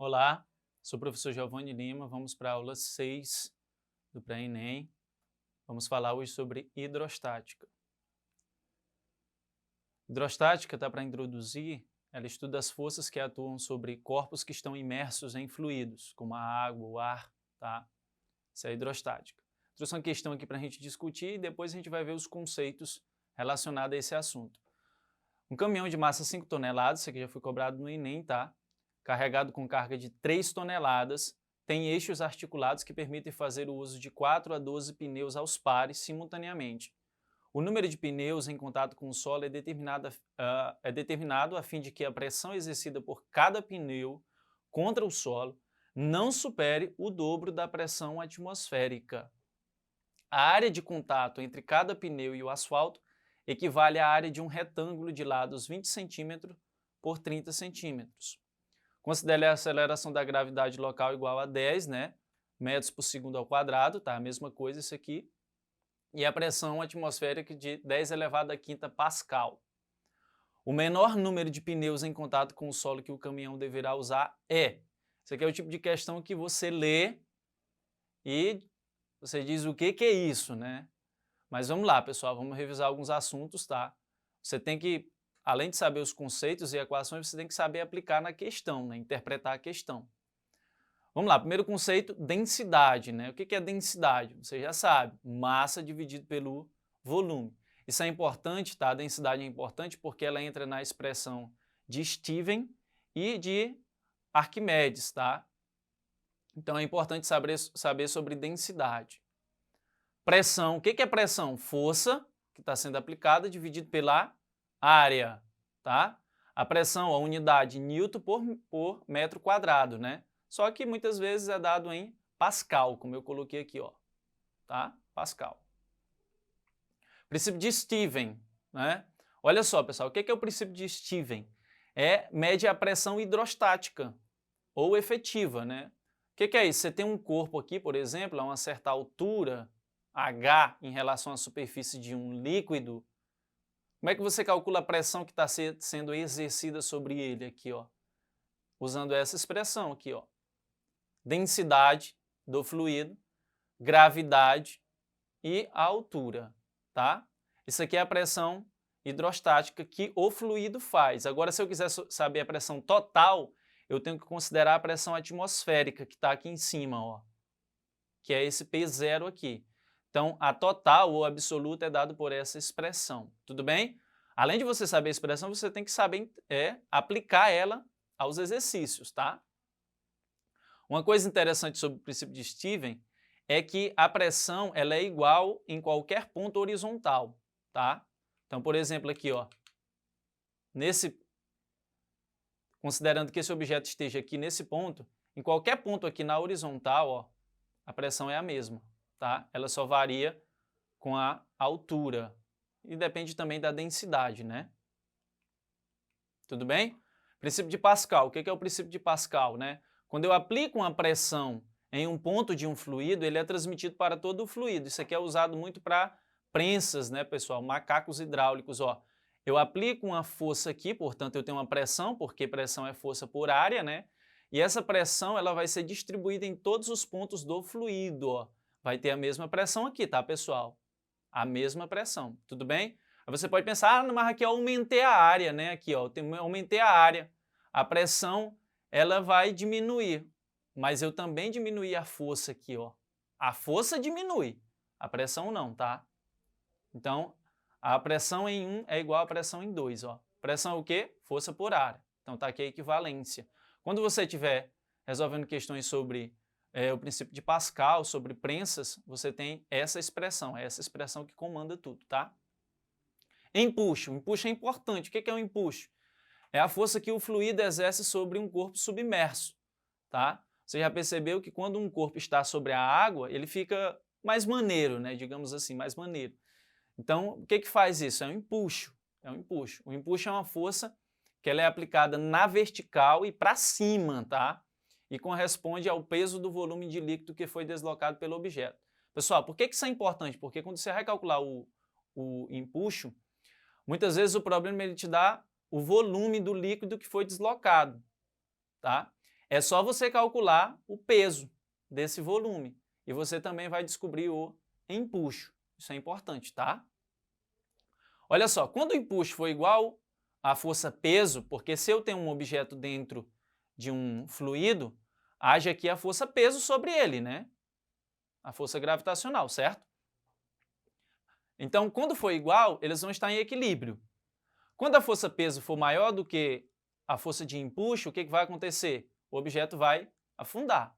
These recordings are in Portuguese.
Olá, sou o professor Giovanni Lima, vamos para a aula 6 do Pré-ENEM. Vamos falar hoje sobre hidrostática. Hidrostática, tá, para introduzir, ela estuda as forças que atuam sobre corpos que estão imersos em fluidos, como a água, o ar, tá? Isso é hidrostática. Trouxe uma questão aqui para a gente discutir e depois a gente vai ver os conceitos relacionados a esse assunto. Um caminhão de massa 5 toneladas, isso aqui já foi cobrado no Enem, tá? Carregado com carga de 3 toneladas, tem eixos articulados que permitem fazer o uso de 4 a 12 pneus aos pares simultaneamente. O número de pneus em contato com o solo é determinado a fim de que a pressão exercida por cada pneu contra o solo não supere o dobro da pressão atmosférica. A área de contato entre cada pneu e o asfalto equivale à área de um retângulo de lados 20 cm por 30 cm. Considere a aceleração da gravidade local igual a 10, né, metros por segundo ao quadrado, tá? A mesma coisa isso aqui. E a pressão atmosférica de 10 elevado à quinta Pascal. O menor número de pneus em contato com o solo que o caminhão deverá usar é. Isso aqui é o tipo de questão que você lê e você diz o que é isso, né? Mas vamos lá, pessoal, vamos revisar alguns assuntos, tá? Você tem que, além de saber os conceitos e equações, você tem que saber aplicar na questão, né? Interpretar a questão. Vamos lá, primeiro conceito, densidade, né? O que é densidade? Você já sabe, massa dividido pelo volume. Isso é importante, tá? A densidade é importante porque ela entra na expressão de Steven e de Arquimedes, tá? Então é importante saber sobre densidade. Pressão, o que é pressão? Força que está sendo aplicada dividido pela área, tá? A pressão, a unidade Newton por metro quadrado, né? Só que muitas vezes é dado em Pascal, como eu coloquei aqui, ó, tá? Pascal. Princípio de Steven, né? Olha só, pessoal, o que é o princípio de Steven? Mede a pressão hidrostática ou efetiva, né? O que é isso? Você tem um corpo aqui, por exemplo, a uma certa altura, H, em relação à superfície de um líquido. Como é que você calcula a pressão que está sendo exercida sobre ele aqui, ó? Usando essa expressão aqui, ó. Densidade do fluido, gravidade e a altura, tá? Isso aqui é a pressão hidrostática que o fluido faz. Agora, se eu quiser saber a pressão total, eu tenho que considerar a pressão atmosférica que está aqui em cima, ó, que é esse P0 aqui. Então, a total ou absoluta é dado por essa expressão, tudo bem? Além de você saber a expressão, você tem que saber aplicar ela aos exercícios, tá? Uma coisa interessante sobre o princípio de Steven é que a pressão ela é igual em qualquer ponto horizontal, tá? Então, por exemplo, aqui, ó, considerando que esse objeto esteja aqui nesse ponto, em qualquer ponto aqui na horizontal, ó, a pressão é a mesma, tá? Ela só varia com a altura e depende também da densidade, né? Tudo bem? Princípio de Pascal. O que é o princípio de Pascal, né? Quando eu aplico uma pressão em um ponto de um fluido, ele é transmitido para todo o fluido. Isso aqui é usado muito para prensas, né, pessoal? Macacos hidráulicos, ó. Eu aplico uma força aqui, portanto, eu tenho uma pressão, porque pressão é força por área, né? E essa pressão ela vai ser distribuída em todos os pontos do fluido, ó. Vai ter a mesma pressão aqui, tá, pessoal? A mesma pressão, tudo bem? Aí você pode pensar, ah, mas aqui eu aumentei a área, né? Aqui, ó, eu aumentei a área. A pressão, ela vai diminuir, mas eu também diminuí a força aqui, ó. A força diminui, a pressão não, tá? Então, a pressão em 1 é igual à pressão em 2, ó. Pressão é o quê? Força por área. Então, tá aqui a equivalência. Quando você estiver resolvendo questões sobre o princípio de Pascal, sobre prensas, você tem essa expressão, é essa expressão que comanda tudo, tá? Empuxo. Empuxo é importante. O que é o empuxo? É a força que o fluido exerce sobre um corpo submerso, tá? Você já percebeu que quando um corpo está sobre a água, ele fica mais maneiro, né? Digamos assim, mais maneiro. Então, o que faz isso? É um empuxo. É um empuxo. O empuxo é uma força que ela é aplicada na vertical e para cima, tá? E corresponde ao peso do volume de líquido que foi deslocado pelo objeto. Pessoal, por que isso é importante? Porque quando você vai calcular o empuxo, muitas vezes o problema ele te dá o volume do líquido que foi deslocado, tá? É só você calcular o peso desse volume e você também vai descobrir o empuxo. Isso é importante, tá? Olha só, quando o empuxo for igual à força-peso, porque se eu tenho um objeto dentro de um fluido, age aqui a força-peso sobre ele, né? A força gravitacional, certo? Então, quando for igual, eles vão estar em equilíbrio. Quando a força-peso for maior do que a força de empuxo, o que vai acontecer? O objeto vai afundar.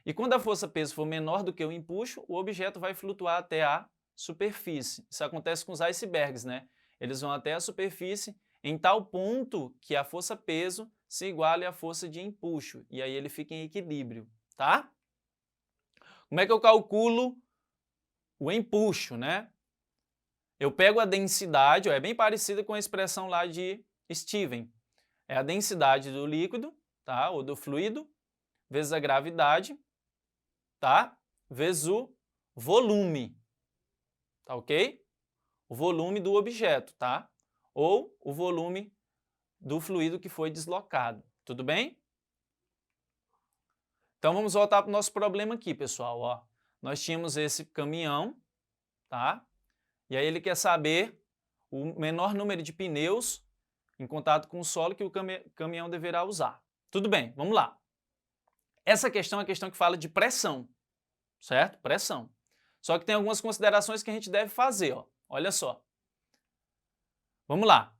E quando a força-peso for menor do que o empuxo, o objeto vai flutuar até a superfície. Isso acontece com os icebergs, né? Eles vão até a superfície em tal ponto que a força-peso se iguale à força de empuxo. E aí ele fica em equilíbrio, tá? Como é que eu calculo o empuxo, né? Eu pego a densidade, ó, é bem parecida com a expressão lá de Steven. É a densidade do líquido, tá? Ou do fluido, vezes a gravidade, tá? Vezes o volume, tá ok? O volume do objeto, tá? Ou o volume do fluido que foi deslocado, tudo bem? Então vamos voltar para o nosso problema aqui, pessoal, ó. Nós tínhamos esse caminhão, tá? E aí ele quer saber o menor número de pneus em contato com o solo que o caminhão deverá usar. Tudo bem, vamos lá. Essa questão é a questão que fala de pressão, certo? Pressão. Só que tem algumas considerações que a gente deve fazer, ó. Olha só. Vamos lá.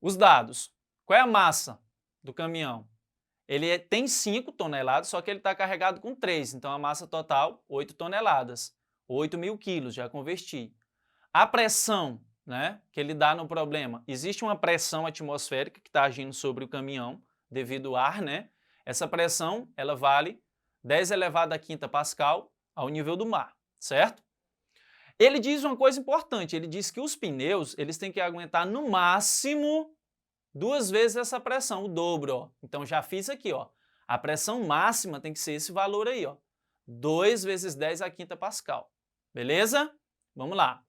Os dados. Qual é a massa do caminhão? Ele tem 5 toneladas, só que ele está carregado com 3, então a massa total, 8 toneladas. 8.000 quilos, já converti. A pressão, né, que ele dá no problema, existe uma pressão atmosférica que está agindo sobre o caminhão devido ao ar, né? Essa pressão, ela vale 10 elevado à quinta Pascal ao nível do mar, certo? Ele diz uma coisa importante, ele diz que os pneus, eles têm que aguentar no máximo 2 vezes essa pressão, o dobro, ó. Então já fiz aqui, ó. A pressão máxima tem que ser esse valor aí, ó. 2 vezes 10 à quinta Pascal. Beleza? Vamos lá.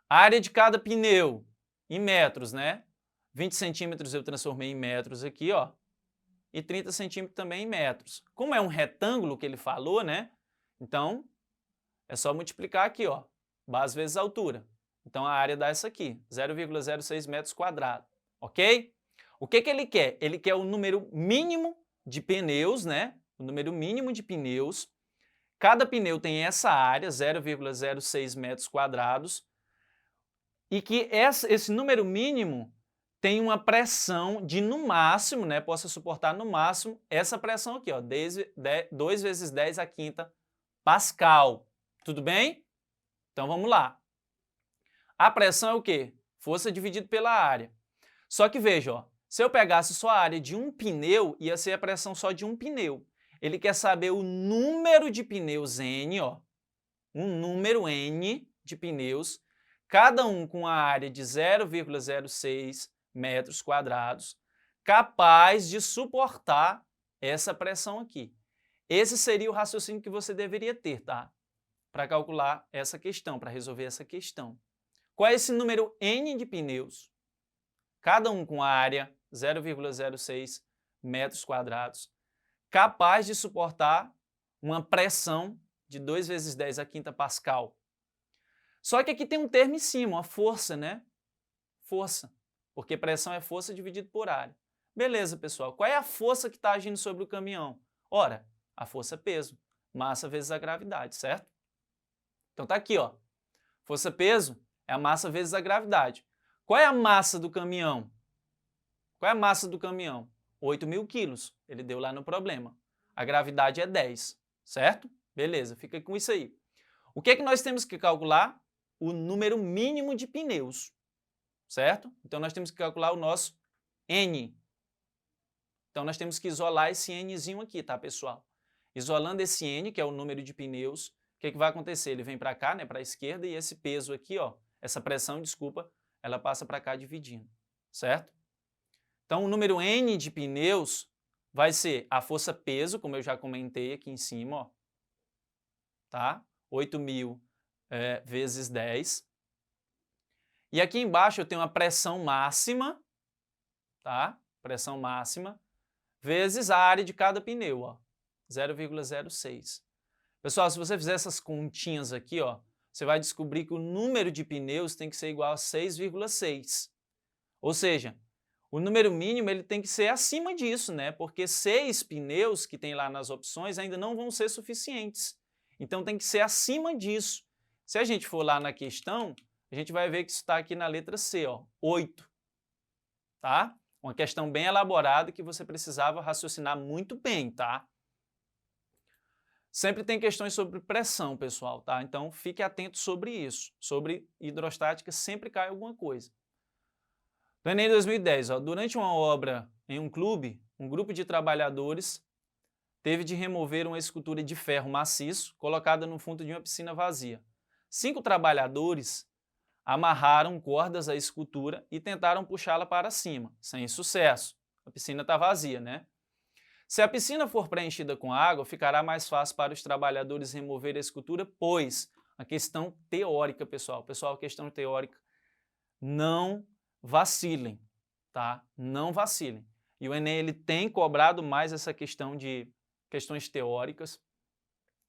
A área de cada pneu em metros, né? 20 centímetros eu transformei em metros aqui, ó. E 30 centímetros também em metros. Como é um retângulo que ele falou, né? Então, é só multiplicar aqui, ó. Base vezes altura. Então, a área dá essa aqui, 0,06 metros quadrados. Ok? O que ele quer? Ele quer o número mínimo de pneus, né? O número mínimo de pneus. Cada pneu tem essa área, 0,06 metros quadrados. E que esse número mínimo tem uma pressão de, no máximo, né, possa suportar no máximo essa pressão aqui, ó, 2 vezes 10 à quinta Pascal. Tudo bem? Então vamos lá. A pressão é o quê? Força dividido pela área. Só que veja, ó, se eu pegasse só a área de um pneu, ia ser a pressão só de um pneu. Ele quer saber o número de pneus N, ó, um número N de pneus, cada um com a área de 0,06 metros quadrados, capaz de suportar essa pressão aqui. Esse seria o raciocínio que você deveria ter, tá? Para calcular essa questão, para resolver essa questão. Qual é esse número N de pneus? Cada um com a área 0,06 metros quadrados, capaz de suportar uma pressão de 2 vezes 10 à quinta Pascal. Só que aqui tem um termo em cima, a força, né? Força, porque pressão é força dividido por área. Beleza, pessoal. Qual é a força que está agindo sobre o caminhão? Ora, a força-peso, massa vezes a gravidade, certo? Então tá aqui, ó. Força-peso é a massa vezes a gravidade. Qual é a massa do caminhão? Qual é a massa do caminhão? 8.000 quilos, ele deu lá no problema. A gravidade é 10, certo? Beleza, fica com isso aí. O que é que nós temos que calcular? O número mínimo de pneus, certo? Então nós temos que calcular o nosso N. Então nós temos que isolar esse Nzinho aqui, tá, pessoal? Isolando esse N, que é o número de pneus, o que é que vai acontecer? Ele vem para cá, né, para a esquerda, e esse peso aqui, ó, essa pressão, desculpa, ela passa para cá dividindo, certo? Então o número N de pneus vai ser a força-peso, como eu já comentei aqui em cima, ó, tá? 8.000 vezes 10. E aqui embaixo eu tenho a pressão máxima, tá? Pressão máxima, vezes a área de cada pneu, ó, 0,06. Pessoal, se você fizer essas continhas aqui, ó, você vai descobrir que o número de pneus tem que ser igual a 6,6. Ou seja, o número mínimo ele tem que ser acima disso, né? Porque 6 pneus que tem lá nas opções ainda não vão ser suficientes. Então tem que ser acima disso. Se a gente for lá na questão, a gente vai ver que isso está aqui na letra C, ó, 8. Tá? Uma questão bem elaborada que você precisava raciocinar muito bem, tá? Sempre tem questões sobre pressão, pessoal, tá? Então fique atento sobre isso. Sobre hidrostática sempre cai alguma coisa. No Enem 2010, ó, durante uma obra em um clube, um grupo de trabalhadores teve de remover uma escultura de ferro maciço colocada no fundo de uma piscina vazia. 5 trabalhadores amarraram cordas à escultura e tentaram puxá-la para cima, sem sucesso. A piscina está vazia, né? Se a piscina for preenchida com água, ficará mais fácil para os trabalhadores remover a escultura, pois a questão teórica, pessoal, a questão teórica, não vacilem, tá? Não vacilem. E o Enem ele tem cobrado mais essa questão de questões teóricas,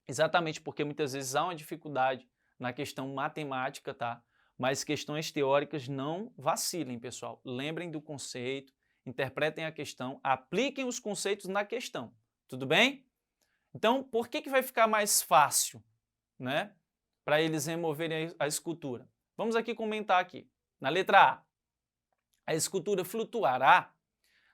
exatamente porque muitas vezes há uma dificuldade na questão matemática, tá? Mas questões teóricas não vacilem, pessoal. Lembrem do conceito, interpretem a questão, apliquem os conceitos na questão, tudo bem? Então, por que vai ficar mais fácil, né, para eles removerem a escultura? Vamos aqui comentar aqui. Na letra A escultura flutuará.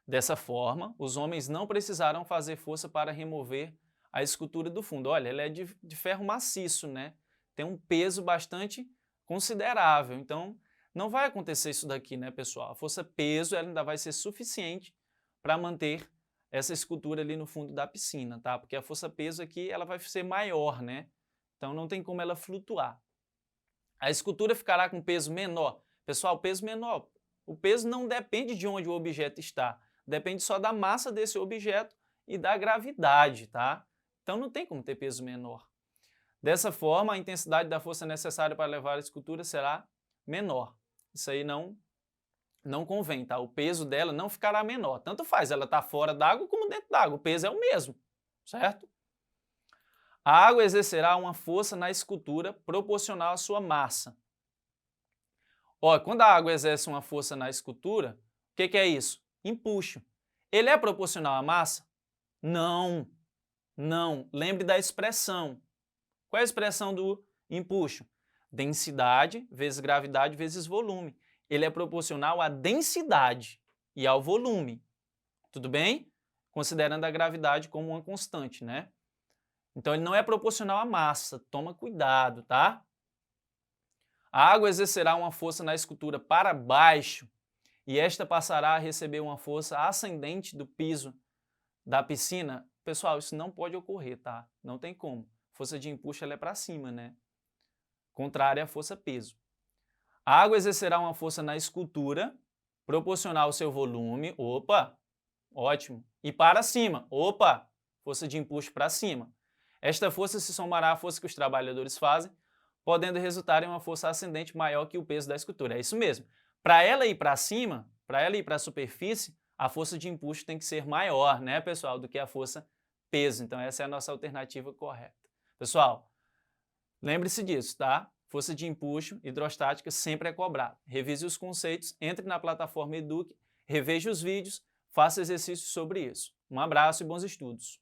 Dessa forma, os homens não precisarão fazer força para remover a escultura do fundo. Olha, ela é de ferro maciço, né? Tem um peso bastante considerável. Então, não vai acontecer isso daqui, né, pessoal? A força-peso ela ainda vai ser suficiente para manter essa escultura ali no fundo da piscina, tá? Porque a força-peso aqui ela vai ser maior, né? Então, não tem como ela flutuar. A escultura ficará com peso menor. Pessoal, peso menor. O peso não depende de onde o objeto está. Depende só da massa desse objeto e da gravidade, tá? Então, não tem como ter peso menor. Dessa forma, a intensidade da força necessária para levar a escultura será menor. Isso aí não convém, tá? O peso dela não ficará menor. Tanto faz, ela está fora d'água como dentro d'água. O peso é o mesmo, certo? A água exercerá uma força na escultura proporcional à sua massa. Ó, quando a água exerce uma força na escultura, o que é isso? Empuxo. Ele é proporcional à massa? Não. Não. Lembre da expressão. Qual é a expressão do empuxo? Densidade vezes gravidade vezes volume. Ele é proporcional à densidade e ao volume. Tudo bem? Considerando a gravidade como uma constante, né? Então, ele não é proporcional à massa. Toma cuidado, tá? A água exercerá uma força na escultura para baixo e esta passará a receber uma força ascendente do piso da piscina. Pessoal, isso não pode ocorrer, tá? Não tem como. Força de empuxo ela é para cima, né? Contrária à força-peso. A água exercerá uma força na escultura proporcional ao seu volume. Opa! Ótimo. E para cima. Opa! Força de empuxo para cima. Esta força se somará à força que os trabalhadores fazem, podendo resultar em uma força ascendente maior que o peso da escultura. É isso mesmo. Para ela ir para cima, para ela ir para a superfície, a força de empuxo tem que ser maior, né, pessoal, do que a força peso. Então, essa é a nossa alternativa correta. Pessoal, lembre-se disso, tá? Força de empuxo hidrostática sempre é cobrada. Revise os conceitos, entre na plataforma Eduque, reveja os vídeos, faça exercícios sobre isso. Um abraço e bons estudos!